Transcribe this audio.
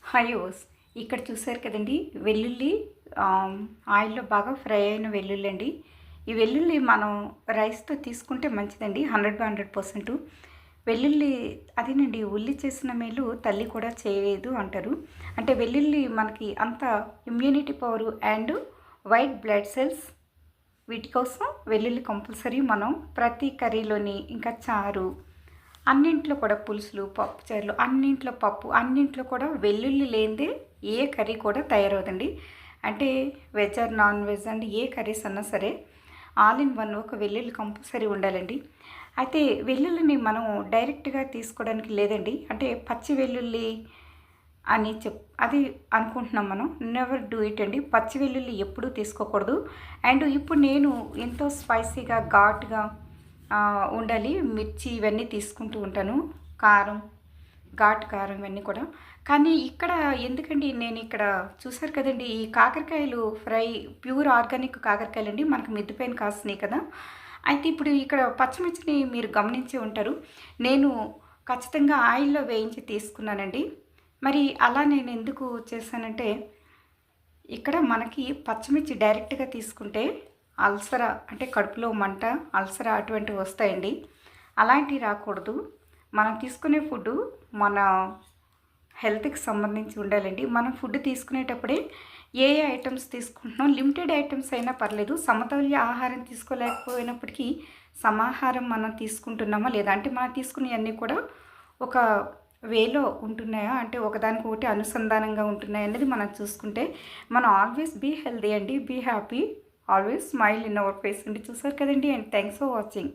Hi ఓస్ ఇక్కడ చూసారు కదండి వెల్లుల్లి ఆయిల్లో బాగా ఫ్రై అయిన వెల్లుల్లి అండి. ఈ వెల్లుల్లి మనం రైస్తో తీసుకుంటే మంచిదండి. 100% వెల్లుల్లి అదేనండి, ఉల్లి చేసిన మేలు తల్లి కూడా చేయలేదు అంటారు. అంటే వెల్లుల్లి మనకి అంత immunity power and white blood cells వీటి కోసం వెల్లుల్లి కంపల్సరీ మనం ప్రతి కర్రీలోని ఇంకా చారు అన్నింట్లో కూడా పులుసులు పప్పుచారులు అన్నింట్లో పప్పు అన్నింట్లో కూడా వెల్లుల్లి లేనిదే ఏ కర్రీ కూడా తయారవుతుంది. అంటే veg or non veg and A curries అన్నా సరే ఆల్ ఇన్ వన్ ఒక వెల్లుల్లి కంపల్సరీ ఉండాలండి. అయితే వెల్లుల్లిని మనం డైరెక్ట్గా తీసుకోవడానికి లేదండి. అంటే పచ్చి వెల్లుల్లి అని అది అనుకుంటున్నాం మనం. నెవర్ డూ ఇట్ అండి. పచ్చి వెల్లుల్లి ఎప్పుడూ తీసుకోకూడదు. అండ్ ఇప్పుడు నేను ఎంతో స్పైసీగా ఘాటుగా ఉండాలి మిర్చి ఇవన్నీ తీసుకుంటూ ఉంటాను, కారం ఘాటు కారం ఇవన్నీ కూడా. కానీ ఇక్కడ ఎందుకండి, నేను ఇక్కడ చూసారు కదండి ఈ కాకరకాయలు ఫ్రై ప్యూర్ ఆర్గానిక్ కాకరకాయలు అండి, మనకు మిద్దిపైన కాస్తున్నాయి కదా. అయితే ఇప్పుడు ఇక్కడ పచ్చిమిర్చిని మీరు గమనించి ఉంటారు, నేను ఖచ్చితంగా ఆయిల్లో వేయించి తీసుకున్నానండి. మరి అలా నేను ఎందుకు చేశానంటే, ఇక్కడ మనకి పచ్చిమిర్చి డైరెక్ట్గా తీసుకుంటే అల్సర అంటే కడుపులో మంట, అల్సర అటువంటివి వస్తాయండి. అలాంటివి రాకూడదు. మనం తీసుకునే ఫుడ్డు మన హెల్త్కి సంబంధించి ఉండాలండి. మనం ఫుడ్ తీసుకునేటప్పుడే ఏ ఏ ఐటమ్స్ తీసుకుంటున్నాం, లిమిటెడ్ ఐటమ్స్ అయినా పర్లేదు, సమతుల్య ఆహారం తీసుకోలేకపోయినప్పటికీ సమాహారం మనం తీసుకుంటున్నామా లేదా, అంటే మనం తీసుకునేవన్నీ కూడా ఒక వేలో ఉంటున్నాయా, అంటే ఒకదానికొకటి అనుసంధానంగా ఉంటున్నాయి అనేది మనం చూసుకుంటే మనం ఆల్వేస్ బీ హెల్దీ అండి, be happy, always smile in our face అండి. చూసారు కదండి. And thanks for watching.